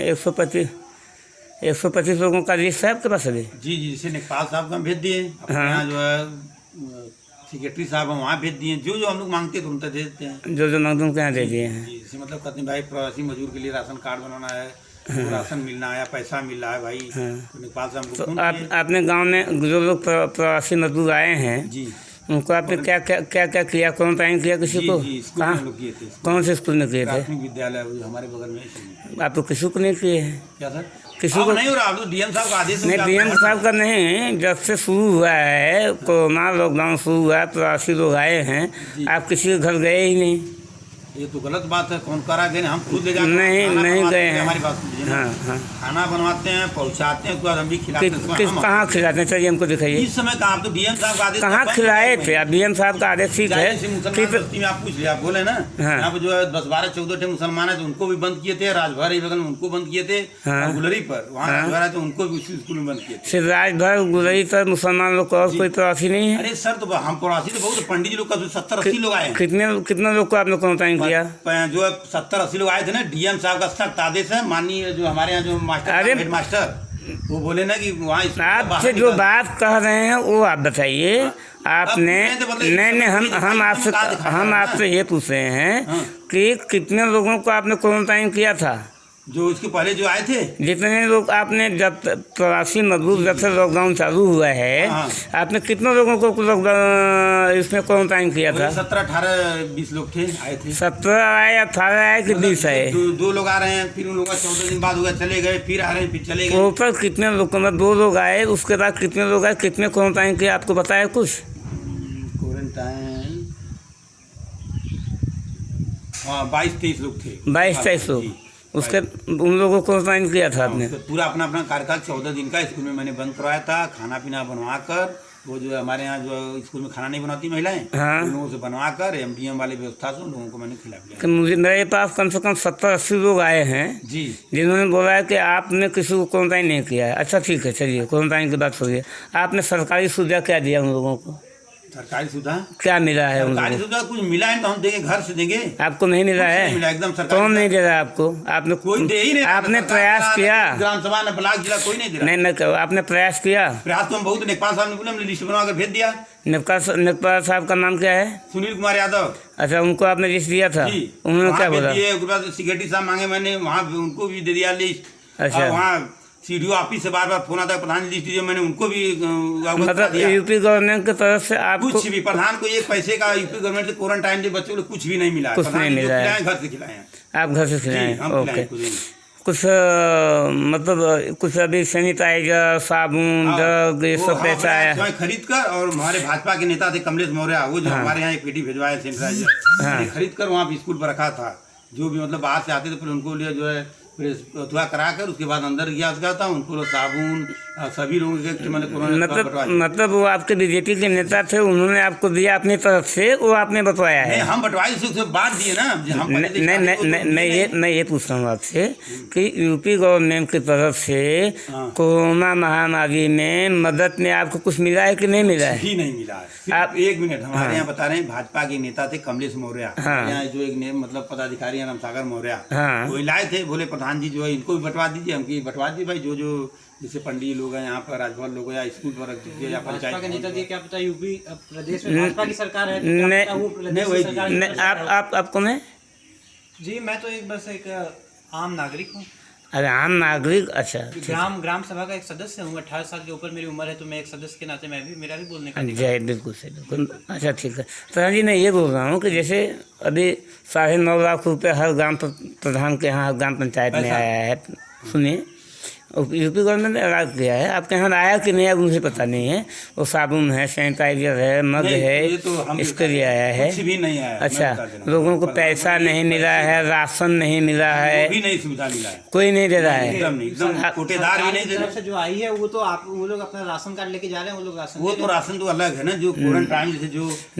125 लोगों का लिस्ट है आपके पास अभी? जी जी, जैसे नेपाल साहब को हम भेज दिए, अपने हाँ। यहाँ जो है सेक्रेटरी साहब हम वहाँ भेज दिए, जो जो हम लोग मांगते हैं तुरंत दे देते हैं। जो मांगते उनके यहाँ दे दिए हैं। जी, जैसे मतलब कहते हैं भाई प्रवासी मजदूर के लिए राशन कार्ड बनाना है, तो राशन मिलना है या पैसा मिल रहा है भाई, तो नेपाल से हमको तो फोन आपने गांव में जो लोग प्रवासी मजदूर आए हैं जी उनको आपने क्या किया? क्वारंटाइन किया किसी को? जी, स्कूल में हम लोग किए थे। कौन से स्कूल में किए थे? प्राथमिक विद्यालय वो हमारे बगल में। आप तो किसी को नहीं किए हैं? क्या सर? किसी को नहीं हो रहा, डीएम साहब का आदेश नहीं? डीएम साहब का नहीं, जब से शुरू हुआ है कोरोना लॉकडाउन शुरू हुआ है, प्रवासी लोग आए हैं, आप किसी के घर गए ही नहीं। ये तो गलत बात है, कौन करा गए? हम खुद ले जाते नहीं गए हैं। हमारी बात सुनिए ना। हाँ। खाना बनवाते हैं, पहुंचाते हैं, उसके बाद हम भी खिलाते हैं। कहाँ खिलाते हैं? चलिए हमको दिखाइए। इस समय कहाँ? आप तो डीएम साहब का आदेश कहाँ खिलाए थे आप? डीएम साहब का आदेश ठीक है, मुसलमान बस्ती में आप पूछ लिया, आप बोले ना यहाँ पे जो है 10, 12, 14 मुसलमान है, तो उनको भी बंद किए थे। राजभर बगल में उनको बंद किए थे, गुलरी पर वहाँ राजभर है तो उनको भी उसी स्कूल में बंद किए थे। सिर्फ राजभर गुलरी पर मुसलमान लोग और कोई प्रवासी नहीं है? अरे सर, तो हम प्रवासी तो बहुत, पंडित जी लोग का 70-80 लोग आए हैं। कितने लोग को आपने क्वारंटाइन किया? जो 70-80 लोग आए थे ना। डीएम साहब का सख्त आदेश है, माननीय जो हमारे यहाँ जो मास्टर हेड मास्टर वो बोले ना कि वहाँ आपसे जो बात कह रहे हैं वो आप बताइए। आपने नहीं, हम आपसे ये पूछ रहे हैं कि कितने लोगों को आपने क्वारंटाइन किया था? जो इसके पहले जो आए थे जितने लोग आपने, जब प्रवासी मजदूर जब से लॉकडाउन चालू हुआ है, आपने कितने लोगों को लॉकडाउन इसमें क्वारंटाइन किया था? 17, 18, 20 लोग थे, आए थे। 17 आए, 18 आए कि 20 आए? 2 लोग आ रहे हैं, फिर उन लोगों का 14 दिन बाद हो गया, चले गए, फिर आ रहे हैं, फिर चले गए। टोटल कितने लोग? 2 लोग आए, उसके बाद कितने लोग आए, कितने क्वारंटाइन किया आपको बताया कुछ? क्वारंटाइन 22-23 लोग थे। 22-23 लोग। उसके उन लोगों को क्वारंटाइन किया था आपने? तो पूरा अपना कार्यकाल 14 दिन का स्कूल में मैंने बंद करवाया था। खाना पीना बनवा कर, वो जो हमारे यहाँ जो स्कूल में खाना नहीं बनाती महिलाएं, उन लोगों से बनवा कर एमडीएम वाली व्यवस्था से उन लोगों को मैंने खिला दिया। मुझे, मेरे पास कम से कम 70-80 लोग आए हैं जी, जिन्होंने बोला है कि आपने किसी को क्वारंटाइन नहीं किया है। अच्छा ठीक है, चलिए क्वारंटाइन की बात छोड़िए। आपने सरकारी सुविधा क्या दिया उन लोगों को? सरकारी सुविधा क्या मिला है? सरकारी सुविधा कुछ मिला है तो हम देंगे, घर से देंगे। आपको नहीं मिला है? एकदम सरकारी। कौन नहीं दे रहा है आपको? आपने कोई दे ही नहीं। आपने प्रयास किया? ग्राम सभा ने, ब्लॉक जिला कोई नहीं दे रहा। नहीं, आपने प्रयास किया? प्रयास तो हम बहुत, नेपाल साहब ने बोले, हमने लिस्ट बनवा कर भेज दिया। नेपाल साहब का नाम क्या है? सुनील कुमार यादव। अच्छा, उनको आपने लिस्ट दिया था? उन्होंने क्या बोला? उसके बाद सेक्रेटरी साहब मांगे, मैंने वहाँ उनको भी दे दिया लिस्ट। अच्छा, वहाँ सीडीओ ऑफिस से बार फोन आता है, प्रधान लिस्ट दीजिए, मैंने उनको भी मतलब यूपी गवर्नमेंट की तरफ से आपको कुछ भी, प्रधान को 1 पैसे का यूपी गवर्नमेंट से क्वारंटाइन के बच्चों को कुछ भी नहीं मिला। कुछ नहीं मिला है? घर से खिलाए हैं। आप घर से खिलाए? ओके। कुछ मतलब कुछ अभी सैनिटाइजर, साबुन, दर्द, ये सब पैसा आया खरीद कर? और हमारे भाजपा के नेता थे कमलेश मौर्य, वो जो हमारे यहाँ एक पेटी भिजवाए सैनिटाइजर, खरीद कर वहाँ स्कूल पर रखा था। जो भी मतलब बाहर से आते थे फिर उनको लिए जो है अथवा करा कर उसके बाद अंदर गया था, उनको साबुन सभी लोगों के मतलब वो आपके बीजेपी के नेता थे, उन्होंने आपको दिया अपनी तरफ से, वो आपने बटवाया है? हम बटवाए से बांट दिए ना। मैं ये पूछ रहा हूँ आपसे कि यूपी गवर्नमेंट की तरफ से कोरोना महामारी में मदद में आपको कुछ मिला है कि नहीं मिला है? ही नहीं मिला है। आप 1 मिनट, हमारे यहाँ बता रहे हैं, भाजपा के नेता थे कमलेश मौर्य, यहाँ जो एक मतलब पदाधिकारी है रामसागर मौर्य, वो लाए थे, बोले प्रधान जी जो है इनको भी बंटवा दीजिए। हम बंटवा दीजिए भाई, जो जैसे पंडित लोग हैं यहाँ पर, राजभर लोग या स्कूल पर रख दीजिए, या पंचायत के नेता दिए। क्या पता यूपी प्रदेश में भाजपा की सरकार है? आपको मैं जी, मैं तो बस एक आम नागरिक हूँ। अरे आम नागरिक? अच्छा, ग्राम सभा का एक सदस्य हूँ। 18 साल के ऊपर मेरी उम्र है, तो मैं एक सदस्य के नाते मेरा भी बोलने का जय, बिल्कुल सही, बिल्कुल। अच्छा ठीक है। प्रधान जी, मैं ये बोल रहा हूँ कि जैसे अभी 9.5 लाख रुपये हर ग्राम प्रधान के यहाँ, ग्राम पंचायत में आया है, सुनिए, यूपी गवर्नमेंट ने अलाट किया है, आपके यहाँ आया कि नहीं आया मुझे पता नहीं है। वो साबुन है, सैनिटाइजर है, मग है, तो इसके लिए आया है? कुछ भी नहीं आया। अच्छा, लोगों को पैसा नहीं मिला है, राशन नहीं मिला है, भी नहीं सुविधा मिला है, कोई नहीं दे रहा है? एकदम कोटेदार भी नहीं दे रहा। जो आई है वो तो वो लोग अपना राशन कार्ड लेके जा रहे हैं, वो लोग राशन, वो तो राशन तो अलग है ना। जो क्वारंटाइन जैसे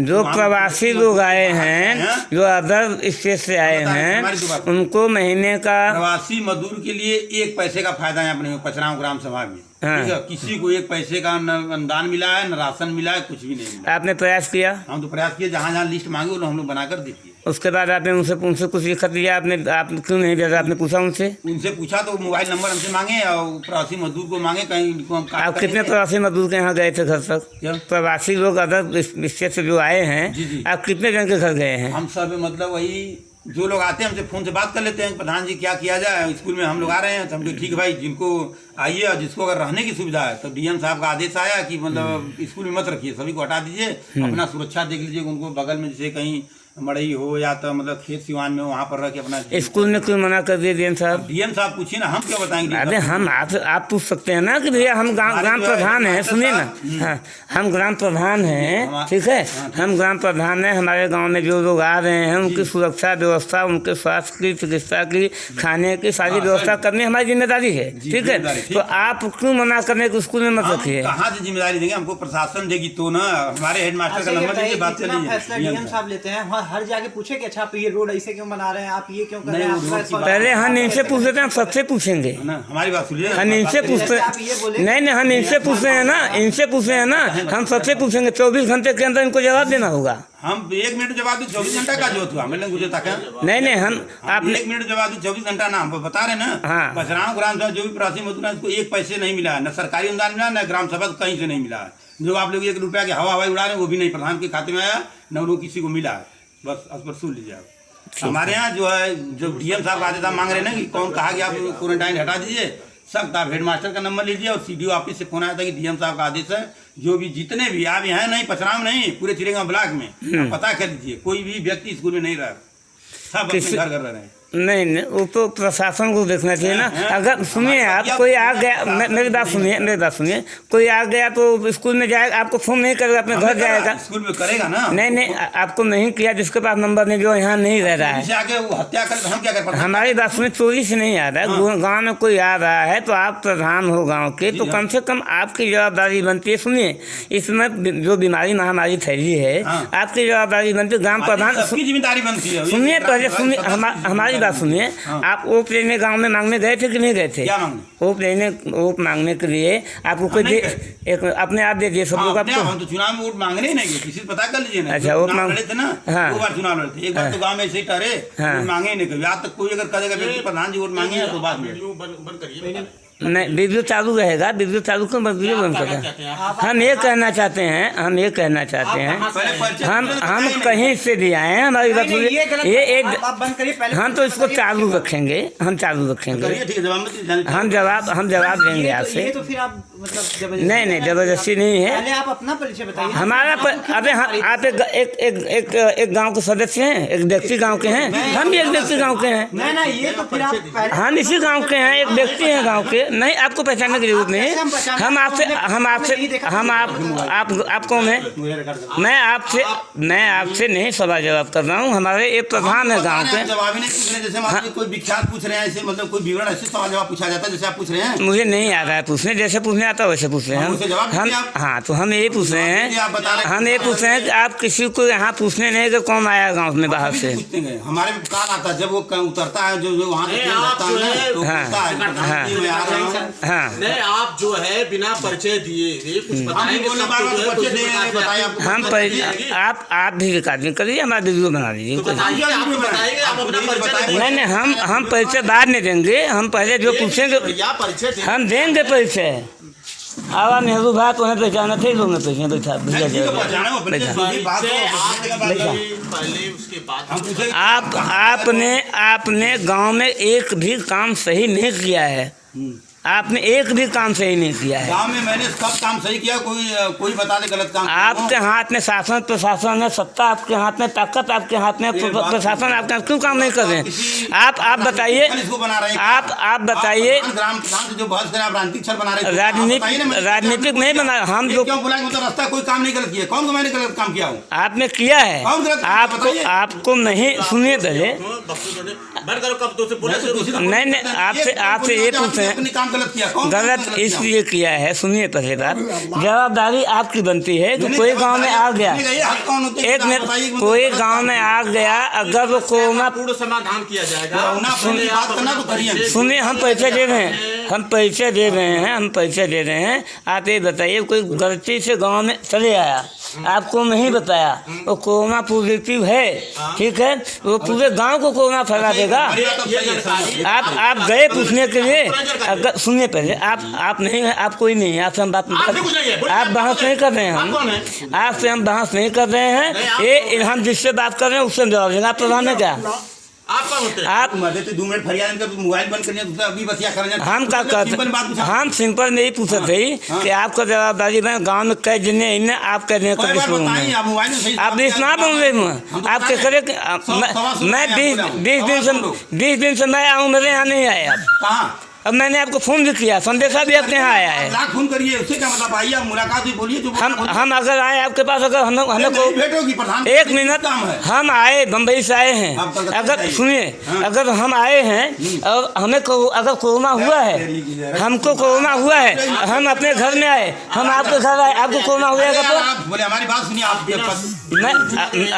जो प्रवासी लोग आए हैं, जो अदर स्टेट से आए हैं, उनको महीने का, प्रवासी मजदूर के लिए 1 पैसे का फायदा है अपने पचराव ग्राम सभा में। ठीक है, किसी को 1 पैसे का न अनुदान मिला है, न राशन मिला है, कुछ भी नहीं मिला। आपने प्रयास किया? हम तो प्रयास किए, जहाँ लिस्ट मांगे वो हम लोग बनाकर देते। उसके बाद आपने उनसे कुछ लिखा दिया, आपने आप क्यों नहीं दिया? आपने पूछा उनसे? उनसे पूछा तो मोबाइल नंबर हमसे मांगे और प्रवासी मजदूर को मांगे, कहीं इनको हम काट आप कितने प्रवासी मजदूर के यहाँ गए थे घर तक? क्या? प्रवासी लोग अदर स्टेट से जो आए हैं, जी, जी। आप कितने जन के घर गए हैं? हम सब मतलब वही जो लोग आते हैं हमसे फ़ोन से बात कर लेते हैं, प्रधान जी क्या किया जाए, स्कूल में हम लोग आ रहे हैं, तो हम ठीक है भाई, जिनको आइए और जिसको अगर रहने की सुविधा है, तो डीएम साहब का आदेश आया कि मतलब स्कूल में मत रखिए, सभी को हटा दीजिए, अपना सुरक्षा देख लीजिए, उनको बगल में जैसे कहीं मड़ई हो या तो मतलब खेत सिवान में हो, वहाँ पर रख के अपना। स्कूल ने क्यों मना कर दिया डीएम साहब? डीएम साहब पूछिए ना, हम क्या बताएंगे? अरे हम आप पूछ सकते हैं ना कि भैया हम ग्राम प्रधान हैं, सुनिए ना, हाँ हम ग्राम प्रधान हैं, ठीक है, हम ग्राम प्रधान हैं, हमारे गांव में जो लोग आ रहे हैं उनकी सुरक्षा व्यवस्था, उनके स्वास्थ्य की, चिकित्सा की, खाने की सारी व्यवस्था करनी हमारी जिम्मेदारी है, ठीक है। तो आप क्यों मना करने के स्कूल में मत रखिए? कहाँ से जिम्मेदारी देंगे? हमको प्रशासन देगी तो ना, हमारे हेडमास्टर का नंबर दीजिए, बात कर लीजिए। डीएम साहब लेते हैं, हर जाके पूछे कि अच्छा आप ये रोड ऐसे क्यों बना रहे हैं, आप ये क्यों कर रहे हैं? पहले हम इनसे पूछते थे, हम सबसे पूछेंगे, हमारी बात सुनिए, हम इनसे पूछते, नहीं हम इनसे पूछते हैं ना, इनसे पूछते हैं ना, हम सबसे पूछेंगे। 24 घंटे के अंदर इनको जवाब देना होगा। हम 1 मिनट जवाब दूँ 24 घंटा का जो हुआ मैंने मुझे तक नहीं हम आप 1 मिनट जवाब दूँ 24 घंटा ना, हम बता रहे ना। हाँ। पचराम ग्राम सभा जो भी प्रवासी मजदूर है उसको 1 पैसे नहीं मिला है, न सरकारी अनुदान मिला, न ग्राम सभा कहीं से नहीं मिला है। जो आप लोग 1 रुपया के हवाई उड़ा रहे हैं वो भी नहीं प्रधान के खाते में आया, न वो किसी को मिला है। बस अब पर सुन लीजिए आप। हमारे यहाँ जो है, जो डीएम साहब आदेश मांग रहे हैं ना कि कौन कहा कि आप क्वारंटाइन हटा दीजिए, सख्त आप हेडमास्टर का नंबर लीजिए और सीडीओ ऑफिस से फोन आया था कि डीएम साहब का आदेश है, जो भी जितने भी आप यहाँ नहीं, पचराम नहीं, पूरे चिड़ेगांव ब्लॉक में पता कर लीजिए, कोई भी व्यक्ति स्कूल में नहीं रहा, सब अपने घर कर रहे हैं। नहीं वो तो प्रशासन को देखना चाहिए ना। अगर सुनिए आप, कोई आ गया, मेरी बात सुनिए, कोई आ गया तो स्कूल में जाएगा, आपको फोन नहीं करेगा, अपने घर जाएगा, स्कूल में करेगा ना। नहीं आपको नहीं किया, जिसके पास नंबर नहीं, जो यहाँ नहीं रह रहा है, आगे वो हत्या करे तो हम क्या कर पाते? हमारी बात सुनिए, चोरी से नहीं आ रहा है, गाँव में कोई आ रहा है तो आप प्रधान हो गाँव के, तो कम से कम आपकी जवाबदारी बनती है। सुनिए, इसमें जो बीमारी महामारी फैली है, आपकी जवाबदारी बनती है, ग्राम प्रधान सबकी जिम्मेदारी बनती है। सुनिए पहले, सुनिए हमारी बात सुनिए। आप ओप लेने गांव में मांगने गए थे कि नहीं गए थे? क्या मांगने? ओप मांगने के लिए आपको कोई एक अपने आप दे दिए सब लोग आपको? हम तो चुनाव में वोट मांगने ही नहीं गए, किसी से पता कर लीजिए ना। अच्छा, वोट मांग रहे थे ना, 2 बार चुनाव लड़े थे, एक बार तो गाँव में ऐसे ही ठहरे, मांगे ही नहीं कभी। आज तक कोई अगर करेगा प्रधान जी वोट मांगे तो बात में नहीं, वीडियो चालू रहेगा, वीडियो चालू क्यों वीडियो बंद कर रहे हैं? हम ये कहना चाहते हैं, हम कहीं से भी आए हैं, हमारी बात ये एक, हम तो इसको चालू रखेंगे, हम जवाब देंगे आपसे। तो फिर आप मतलब नहीं जबरदस्ती नहीं है। पहले आप अपना परिचय बताइए। हमारा अबे आप एक गांव के सदस्य हैं, एक व्यक्ति गांव के हैं, हम भी एक व्यक्ति गांव के हैं। नहीं ये तो फिर आप, हम इसी गांव के हैं, एक व्यक्ति हैं गांव के। नहीं, आपको पहचानने की जरूरत नहीं है। आप कौन है? मैं आपसे नहीं सवाल जवाब कर रहा हूँ। हमारे एक प्रधान है गाँव के। जवाब ही नहीं पूछ रहे, जैसे हम कोई विख्यात पूछ रहे हैं, ऐसे मतलब कोई विवरण ऐसे सवाल जवाब पूछा जाता है जैसे आप पूछ रहे हैं। मुझे नहीं आ रहा है पूछने, जैसे पूछने आता है वैसे पूछ रहे हैं हम। हाँ, तो हम यही पूछ रहे हैं कि आप किसी को यहाँ पूछने नहीं कि कौन आया गाँव में बाहर से। हमारे में कॉल आता है, जब वो उतरता है जो वहाँ नहीं, आप जो है बिना परिचय दिए कुछ आप भी रिकॉर्डिंग करिए, हमारा वीडियो बना लीजिए। नहीं हम परिचय बाद में देंगे, हम पहले जो पूछेंगे हम देंगे परिचय। आवा नेहरू भाई तो उन्हें पहचाना थे, लोग ने पहचाना आपने गांव में एक भी काम सही नहीं किया है। आपने एक भी काम सही नहीं किया है। गांव में मैंने सब काम सही किया, कोई बता दे गलत काम। आपके हाथ में शासन प्रशासन है, सत्ता आपके हाथ में, ताकत आपके हाथ में, प्रशासन आपके हाथ, क्यों काम नहीं कर रहे हैं? आप बताइए, आप बताइए। राजनीतिक नहीं बना, हम जो क्यों बुलाएंगे? मतलब रास्ता कोई काम नहीं गलत किया, कौन को मैंने गलत काम किया हूँ? आपने किया है, आपको नहीं। सुनिए पहले, नहीं आपसे ये पूछे गलत इसलिए किया है। सुनिए पहले बात, जवाबदारी आपकी बनती है कि कोई गांव में आ गया, एक मिनट, कोई गांव में आ गया, अगर वो कोरोना पूर्ण समाधान किया जाएगा। सुनिए, हम पैसे दे रहे हैं, हम पैसे दे रहे हैं, हम पैसे दे रहे हैं। आप ये बताइए, कोई गलती से गांव में चले आया, आपको नहीं बताया, वो कोरोना पॉजिटिव है, ठीक है, वो पूरे गांव को कोरोना फैला देगा। आप गए पूछने के लिए, अगर सुनिए पहले, आप नहीं है, आप कोई नहीं है, आपसे हम बात आप बहस नहीं कर रहे हैं, हम आपसे हम बहस नहीं कर रहे हैं। ये हम जिससे बात कर रहे हैं उससे जवाब देंगे। आप प्रधान है क्या? आप कौन होते हैं? आप मदद 2 मिनट फरियाद कर, मोबाइल बंद करने दूसरा अभी बतिया कर रहे हैं। हम क्या कहते, हम सिंपल नहीं पूछे थे कि आपका जवाबदारी में गांव में कई जिन्हें इन्हें आप कह रहे हैं कभी शुरू में आप नहीं सुना बोल रहे आप कैसे मैं 20 दिन से मैं आऊँ, मेरे यहाँ नहीं आए आप। कहाँ? अब मैंने आपको फोन भी किया, संदेशा भी आपके यहाँ आया है। लाख फोन करिए, उससे क्या मतलब? आइए आप मुलाकात भी बोलिए जो हम अगर आए आपके पास, अगर हमें को भेटोगी प्रधान, एक मिनट, हम आए बम्बई से आए हैं, अगर सुनिए, अगर हम आए हैं और हमें अगर कोरोना हुआ है, हमको कोरोना हुआ है, हम अपने घर में आए, हम आपके घर आए, आपको कोरोना हो जाएगा तो बोले हमारी बात सुनिए आप।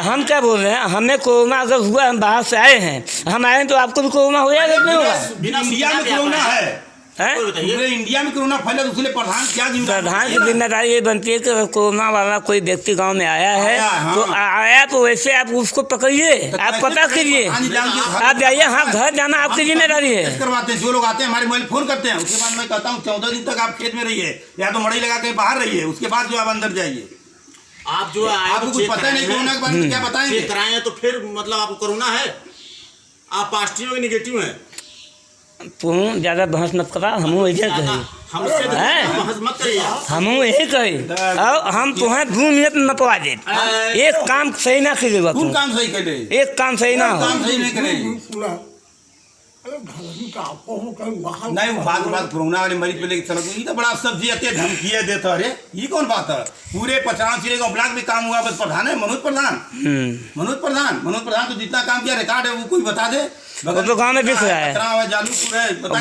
हम क्या बोल रहे हैं, हमें कोरोना अगर हुआ, हम बाहर से आए हैं, हम आए हैं तो आपको भी कोरोना हो जाएगा, नहीं होगा? इंडिया में कोरोना है, पूरे इंडिया में कोरोना फैला, तो उसके प्रधान क्या जिम्मेदारी? प्रधान की जिम्मेदारी ये बनती है कि अगर कोरोना वाला कोई व्यक्ति गांव में आया है तो आया तो वैसे आप उसको पकड़िए, आप पता कीजिए, आप जाइए, हाँ घर जाना आपकी जिम्मेदारी है। करवाते हैं, जो लोग आते हैं हमारे मोबाइल फोन करते हैं, उसके बाद मैं कहता हूँ 14 दिन तक आप खेत में रहिए या तो मड़ई लगा के बाहर रहिए, उसके बाद जो आप अंदर जाइए। आप जो है आपको कुछ पता नहीं कोरोना के बारे में, क्या बताएंगे? चेक कराए हैं तो फिर मतलब आपको कोरोना है, आप पॉजिटिव हो कि नेगेटिव है? तुम ज्यादा बहस मत करा, हम यही कही, हम यही कही, और हम तुम्हें 2 मिनट में नपवा दे। एक काम सही ना करेगा, कौन काम सही करे? एक काम सही ना हो, काम सही नहीं करे। नहीं वो बात कोरोना वाले मरीज पे लेके चलो, ये तो बड़ा सब्जी अत्य धमकी देता। अरे ये कौन बात है? पूरे 50 जिले का ब्लॉक में काम हुआ, बस प्रधान है मनोज प्रधान। मनोज प्रधान तो जितना काम किया रिकॉर्ड है वो कोई बता दे। वो तो गाँव में दिख रहा है,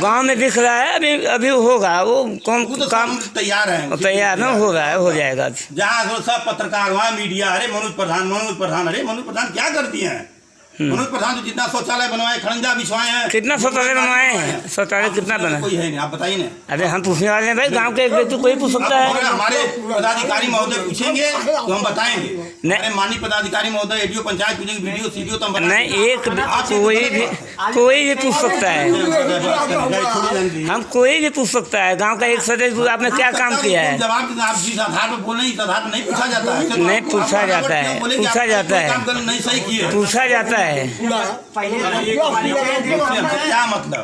गाँव में दिख रहा है, अभी होगा वो कौन काम तैयार है, तैयार ना हो रहा है, हो जाएगा। जहाँ सब पत्रकार वहाँ मीडिया, अरे मनोज प्रधान, अरे मनोज प्रधान क्या करती हैं? मनोज प्रधान तो जितना शौचालय बनवाए, खड़ंजा बिछवाए हैं, कितना शौचालय बनवाए हैं, शौचालय कितना बना? कोई है नहीं, आप बताइए ना। अरे हम पूछने वाले हैं भाई, गांव के एक व्यक्ति कोई पूछ सकता है। हमारे पदाधिकारी महोदय पूछेंगे तो हम बताएंगे। अरे माननीय पदाधिकारी महोदय, एडीओ पंचायत पूछेंगे, वीडियो सीडीओ तो हम नहीं, एक कोई भी पूछ सकता है, हम कोई भी पूछ सकता है। गाँव का एक सदस्य, आपने क्या काम किया है? जवाब आप जिस आधार पर बोल रहे हैं, इस आधार पर नहीं पूछा जाता है, नहीं पूछा जाता है, पूछा जाता है, काम नहीं सही किए, पूछा जाता है। पहले क्या मतलब?